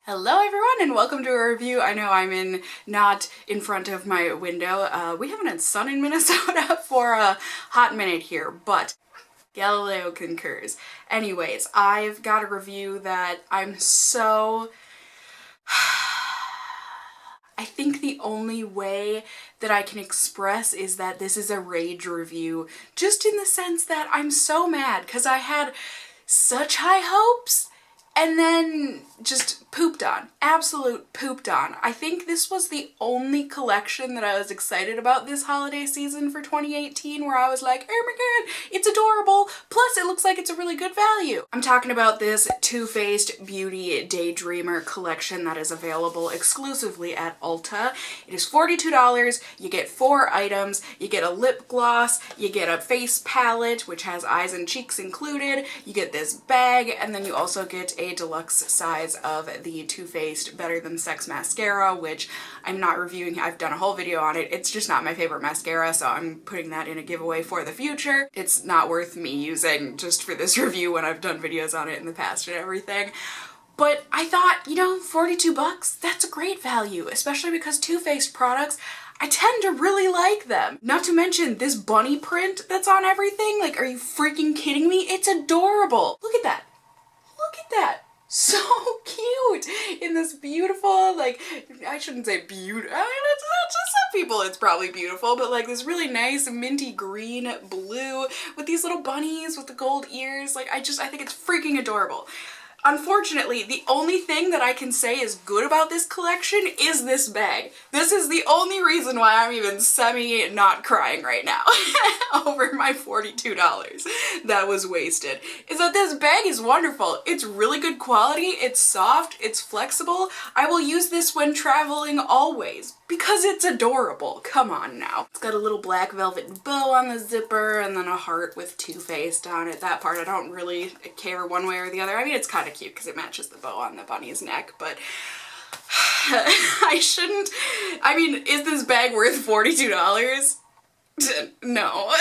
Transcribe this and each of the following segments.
Hello everyone and welcome to a review. I know I'm not in front of my window. We haven't had sun in Minnesota for a hot minute here, but Galileo concurs. Anyways, I've got a review that I'm so... I think the only way that I can express is that this is a rage review, just in the sense that I'm so mad because I had such high hopes and then just pooped on. Absolute pooped on. I think this was the only collection that I was excited about this holiday season for 2018 where I was like, oh my god, it's adorable, plus it looks like it's a really good value. I'm talking about this Too Faced Beauty Daydreamer collection that is available exclusively at Ulta. It is $42, you get 4 items, you get a lip gloss, you get a face palette which has eyes and cheeks included, you get this bag, and then you also get a deluxe size of the Too Faced Better Than Sex mascara, which I'm not reviewing. I've done a whole video on it. It's just not my favorite mascara, so I'm putting that in a giveaway for the future. It's not worth me using just for this review when I've done videos on it in the past and everything. But I thought, you know, 42 bucks, that's a great value, especially because Too Faced products, I tend to really like them. Not to mention this bunny print that's on everything. Like, are you freaking kidding me? It's adorable. Look at that. Look at that. So cute in this beautiful, like, I shouldn't say beautiful, I mean, it's not just some people it's probably beautiful, but like this really nice minty green blue with these little bunnies with the gold ears. Like, I think it's freaking adorable. Unfortunately, the only thing that I can say is good about this collection is this bag. This is the only reason why I'm even semi-not crying right now over my $42 that was wasted, is that this bag is wonderful. It's really good quality, it's soft, it's flexible. I will use this when traveling always, because it's adorable. Come on now. It's got a little black velvet bow on the zipper and then a heart with Too Faced on it. That part I don't really care one way or the other. I mean, it's kind of cute because it matches the bow on the bunny's neck, but I mean, is this bag worth $42? No.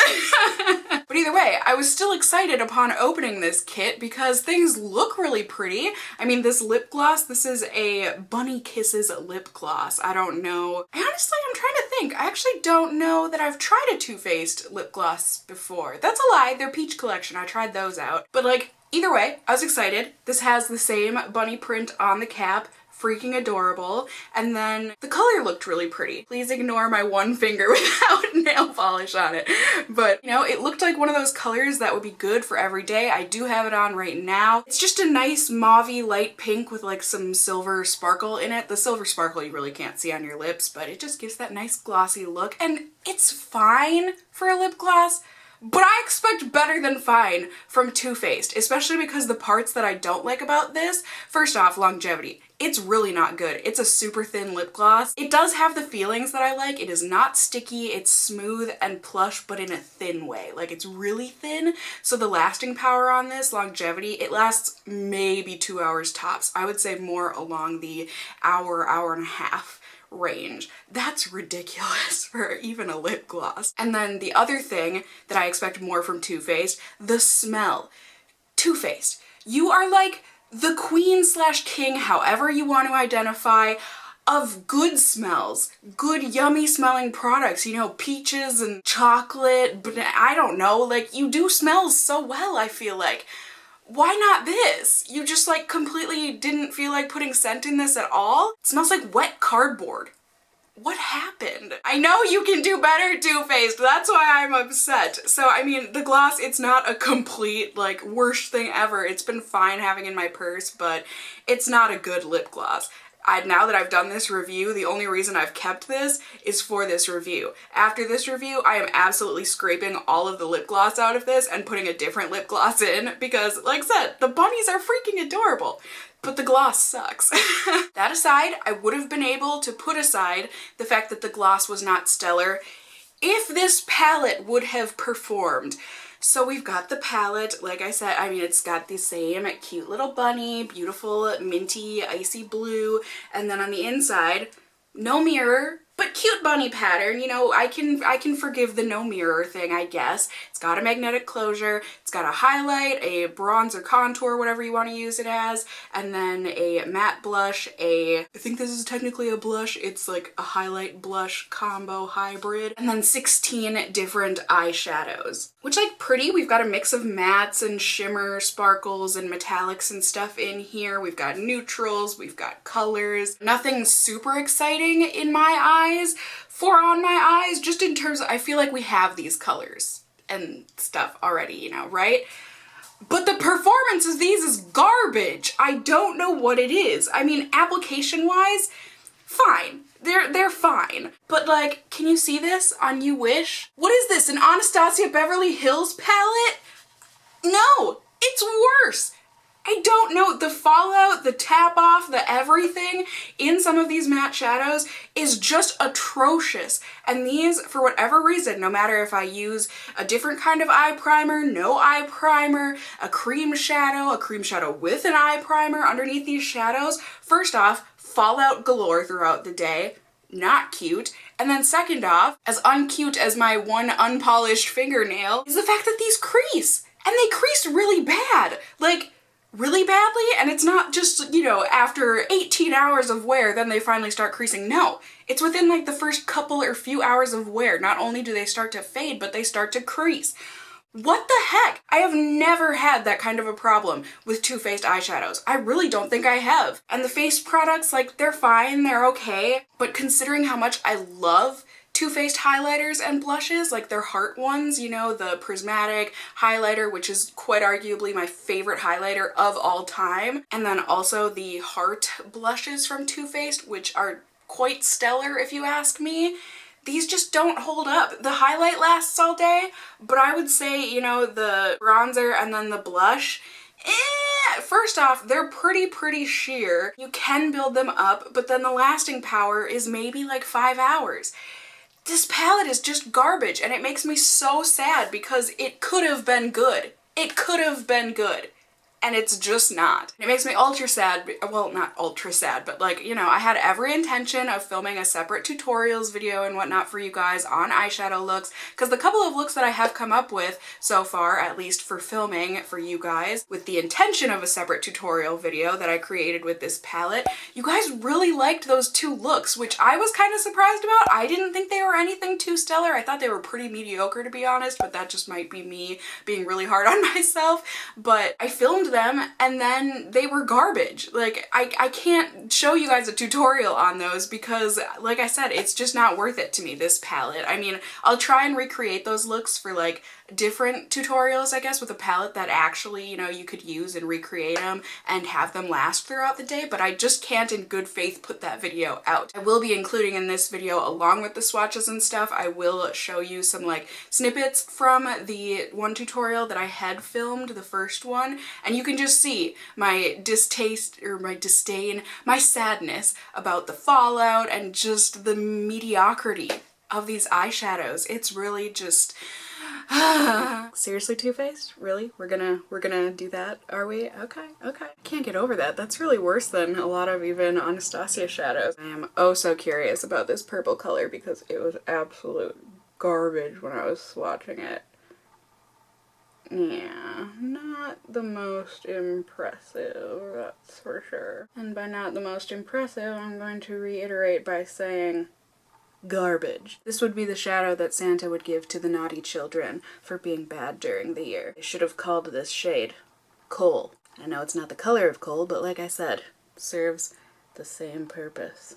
But either way, I was still excited upon opening this kit because things look really pretty. I mean, this lip gloss, this is a Bunny Kisses lip gloss. I don't know. Honestly, I'm trying to think. I actually don't know that I've tried a Too Faced lip gloss before. That's a lie. Their Peach collection, I tried those out. But like, either way, I was excited. This has the same bunny print on the cap. Freaking adorable. And then the color looked really pretty. Please ignore my one finger without nail polish on it. But, you know, it looked like one of those colors that would be good for every day. I do have it on right now. It's just a nice mauve-y light pink with like some silver sparkle in it. The silver sparkle you really can't see on your lips, but it just gives that nice glossy look. And it's fine for a lip gloss, but I expect better than fine from Too Faced, especially because the parts that I don't like about this, first off, longevity. It's really not good. It's a super thin lip gloss. It does have the feelings that I like. It is not sticky, it's smooth and plush, but in a thin way. Like, it's really thin, so the lasting power on this, longevity, it lasts maybe 2 hours tops. I would say more along the hour, hour and a half range. That's ridiculous for even a lip gloss. And then the other thing that I expect more from Too Faced, the smell. Too Faced, you are like the queen slash king, however you want to identify, of good smells, good yummy smelling products, you know, peaches and chocolate, but I don't know, like, you do smell so well, I feel like. Why not this? You just like completely didn't feel like putting scent in this at all? It smells like wet cardboard. What happened? I know you can do better, Too Faced. That's why I'm upset. So, I mean, the gloss, it's not a complete, like, worst thing ever. It's been fine having in my purse, but it's not a good lip gloss. Now that I've done this review, the only reason I've kept this is for this review. After this review, I am absolutely scraping all of the lip gloss out of this and putting a different lip gloss in because, like I said, the bunnies are freaking adorable. But the gloss sucks. That aside, I would have been able to put aside the fact that the gloss was not stellar if this palette would have performed. So we've got the palette, like I said, I mean, it's got the same cute little bunny, beautiful minty icy blue, and then on the inside, no mirror, But cute bunny pattern, you know, I can forgive the no mirror thing, I guess. It's got a magnetic closure, it's got a highlight, a bronzer contour, whatever you want to use it as, and then a matte blush, I think this is technically a blush, it's like a highlight blush combo hybrid, and then 16 different eyeshadows. Which, like, pretty. We've got a mix of mattes and shimmer, sparkles, and metallics and stuff in here. We've got neutrals, we've got colors. Nothing super exciting in my eyes for on my eyes, just in terms of, I feel like we have these colors and stuff already, you know, right? But the performance of these is garbage. I don't know what it is. I mean, application-wise, fine. They're fine. But like, can you see this on You Wish? What is this, an Anastasia Beverly Hills palette? No, it's worse. I don't know, the fallout, the tap off, the everything in some of these matte shadows is just atrocious. And these, for whatever reason, no matter if I use a different kind of eye primer, no eye primer, a cream shadow with an eye primer underneath these shadows, first off, fallout galore throughout the day, not cute. And then second off, as uncute as my one unpolished fingernail, is the fact that these crease. And they crease really bad. Like, really badly, and it's not just, you know, after 18 hours of wear, then they finally start creasing. No, it's within like the first couple or few hours of wear. Not only do they start to fade, but they start to crease. What the heck? I have never had that kind of a problem with Too Faced eyeshadows. I really don't think I have. And the face products, like, they're fine, they're okay, but considering how much I love Too Faced highlighters and blushes, like their heart ones, you know, the prismatic highlighter, which is quite arguably my favorite highlighter of all time, and then also the heart blushes from Too Faced, which are quite stellar if you ask me. These just don't hold up. The highlight lasts all day, but I would say, you know, the bronzer and then the blush, first off, they're pretty sheer. You can build them up, but then the lasting power is maybe like 5 hours. This palette is just garbage, and it makes me so sad because it could have been good. It could have been good. And it's just not. It makes me ultra sad, well, not ultra sad, but like, you know, I had every intention of filming a separate tutorials video and whatnot for you guys on eyeshadow looks, because the couple of looks that I have come up with so far, at least for filming for you guys, with the intention of a separate tutorial video that I created with this palette, you guys really liked those 2 looks, which I was kind of surprised about. I didn't think they were anything too stellar. I thought they were pretty mediocre, to be honest, but that just might be me being really hard on myself. But I filmed them and then they were garbage. Like, I can't show you guys a tutorial on those because, like I said, it's just not worth it to me, this palette. I mean, I'll try and recreate those looks for like different tutorials, I guess, with a palette that actually, you know, you could use and recreate them and have them last throughout the day, but I just can't in good faith put that video out. I will be including in this video, along with the swatches and stuff, I will show you some like snippets from the one tutorial that I had filmed, the first one, and you can just see my distaste or my disdain, my sadness about the fallout and just the mediocrity of these eyeshadows. It's really just seriously, Too Faced? Really? We're gonna do that, are we? Okay. Can't get over that. That's really worse than a lot of even Anastasia shadows. I am oh so curious about this purple color because it was absolute garbage when I was swatching it. Yeah, not the most impressive, that's for sure. And by not the most impressive, I'm going to reiterate by saying garbage. This would be the shadow that Santa would give to the naughty children for being bad during the year. They should have called this shade coal. I know it's not the color of coal, but like I said, serves the same purpose.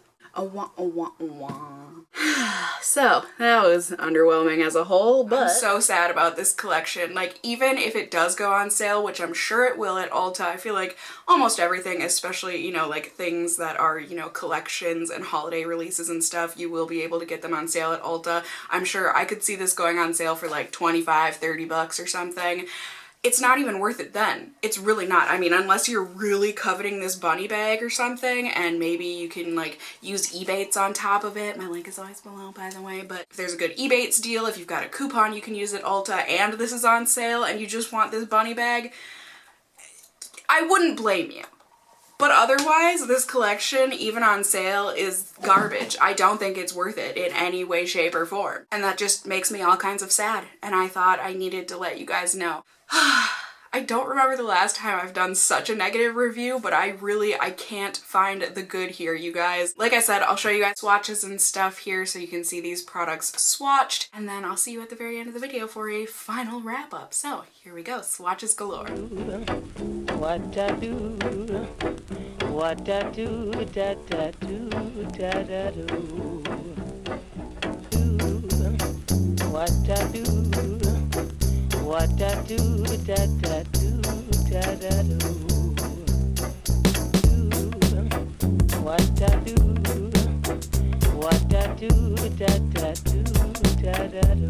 So, that was underwhelming as a whole, but I'm so sad about this collection. Like, even if it does go on sale, which I'm sure it will at Ulta, I feel like almost everything, especially, you know, like things that are, you know, collections and holiday releases and stuff, you will be able to get them on sale at Ulta. I'm sure I could see this going on sale for like 25, 30 bucks or something. It's not even worth it then. It's really not. I mean, unless you're really coveting this bunny bag or something, and maybe you can like use Ebates on top of it. My link is always below, by the way, but if there's a good Ebates deal, if you've got a coupon you can use at Ulta and this is on sale and you just want this bunny bag, I wouldn't blame you. But otherwise, this collection, even on sale, is garbage. I don't think it's worth it in any way, shape, or form. And that just makes me all kinds of sad. And I thought I needed to let you guys know. I don't remember the last time I've done such a negative review, but I can't find the good here, you guys. Like I said, I'll show you guys swatches and stuff here so you can see these products swatched, and then I'll see you at the very end of the video for a final wrap up. So here we go, swatches galore. What I do, what I do, da da do, da da do. What I do, what I do, da da do, da da do. What I do, what I do, da da do, da da do.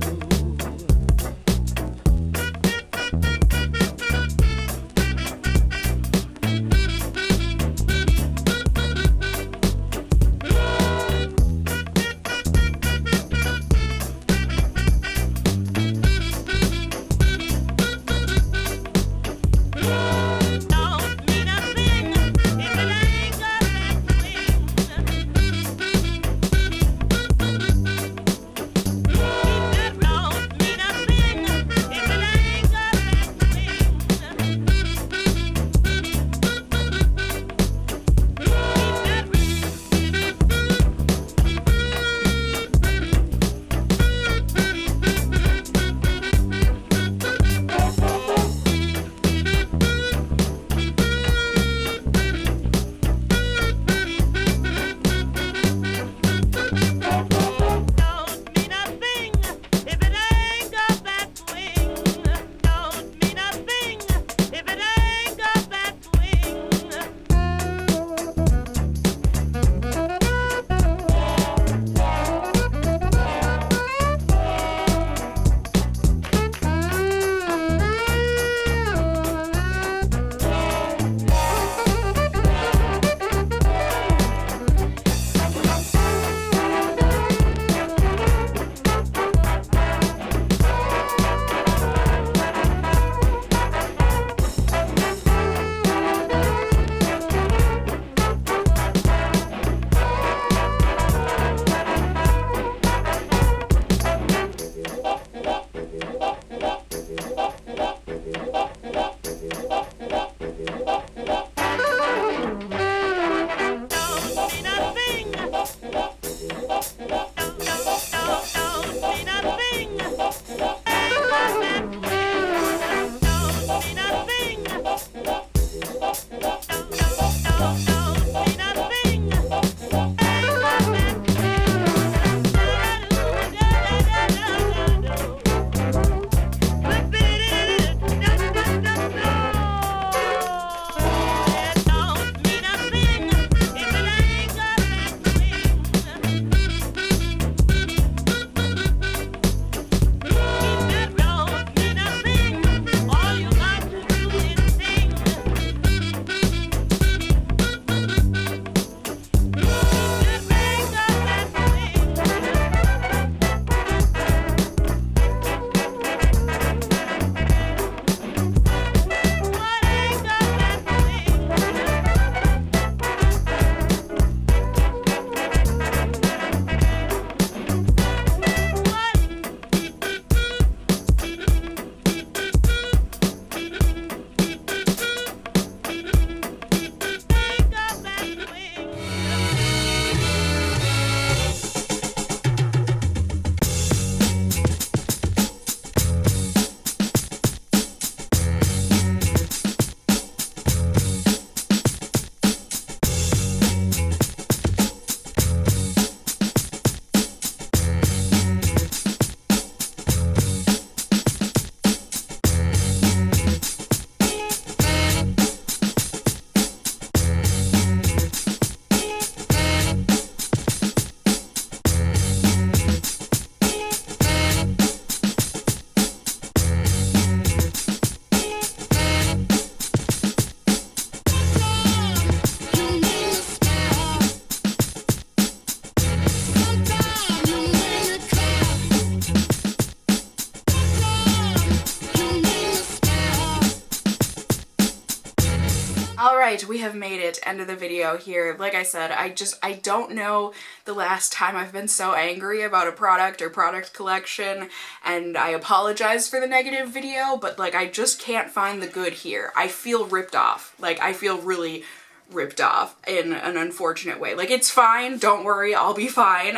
we have made it, end of the video here. Like I said, I don't know the last time I've been so angry about a product or product collection, and I apologize for the negative video, but like I just can't find the good here. I feel ripped off. Like I feel really ripped off in an unfortunate way. Like it's fine, don't worry, I'll be fine.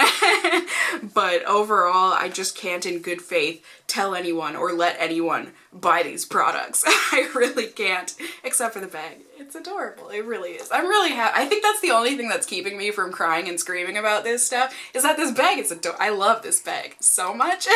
But overall, I just can't in good faith tell anyone or let anyone buy these products. I really can't, except for the bag. It's adorable, it really is. I'm really happy. I think that's the only thing that's keeping me from crying and screaming about this stuff, is that this bag is adorable. I love this bag so much.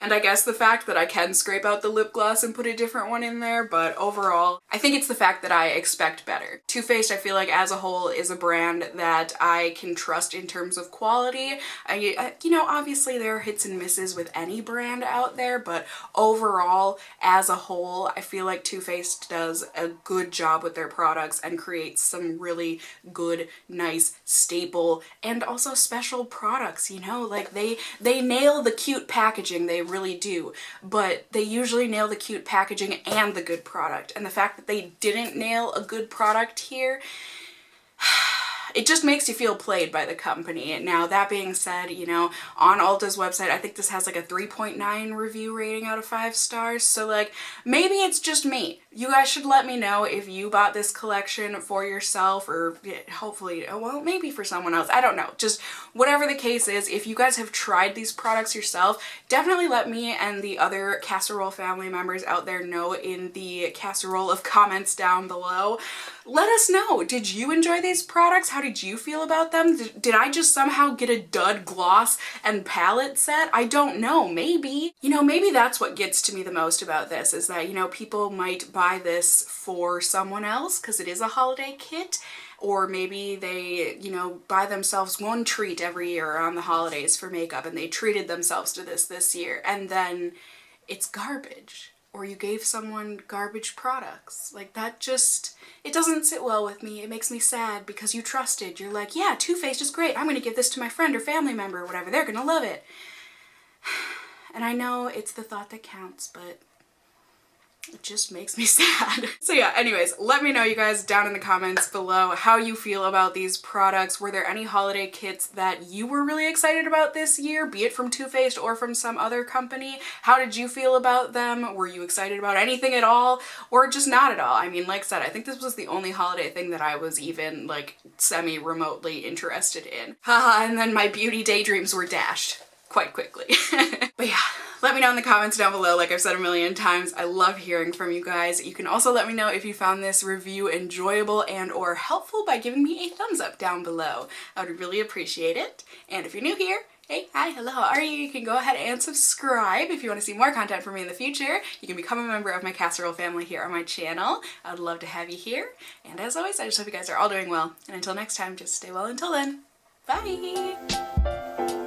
And I guess the fact that I can scrape out the lip gloss and put a different one in there, but overall, I think it's the fact that I expect better. Too Faced, I feel like as a whole is a brand that I can trust in terms of quality. You know, obviously there are hits and misses with any brand out there, but overall, as a whole, I feel like Too Faced does a good job with their products and creates some really good, nice, staple, and also special products, you know? Like they nail the cute packaging, they really do, but they usually nail the cute packaging and the good product. And the fact that they didn't nail a good product here, it just makes you feel played by the company. Now, that being said, you know, on Ulta's website, I think this has like a 3.9 review rating out of 5 stars. So like, maybe it's just me. You guys should let me know if you bought this collection for yourself, or hopefully, well, maybe for someone else. I don't know. Just whatever the case is, if you guys have tried these products yourself, definitely let me and the other Casserole family members out there know in the casserole of comments down below. Let us know. Did you enjoy these products? How did you feel about them? Did I just somehow get a dud gloss and palette set? I don't know. Maybe. You know, maybe that's what gets to me the most about this, is that, you know, people might buy this for someone else because it is a holiday kit, or maybe they, you know, buy themselves one treat every year around the holidays for makeup and they treated themselves to this year, and then it's garbage. Or you gave someone garbage products. Like that just, it doesn't sit well with me. It makes me sad because you trusted. You're like, yeah, Too Faced is great. I'm gonna give this to my friend or family member or whatever. They're gonna love it. And I know it's the thought that counts, but it just makes me sad. So yeah, anyways, let me know, you guys, down in the comments below how you feel about these products. Were there any holiday kits that you were really excited about this year, be it from Too Faced or from some other company? How did you feel about them? Were you excited about anything at all, or just not at all? I mean, like I said, I think this was the only holiday thing that I was even like semi-remotely interested in. Haha, and then my beauty daydreams were dashed quite quickly. But yeah, let me know in the comments down below. Like I've said a million times, I love hearing from you guys. You can also let me know if you found this review enjoyable and or helpful by giving me a thumbs up down below. I would really appreciate it. And if you're new here, hey, hi, hello, how are you? You can go ahead and subscribe if you want to see more content from me in the future. You can become a member of my Casserole family here on my channel. I would love to have you here. And as always, I just hope you guys are all doing well. And until next time, just stay well until then. Bye!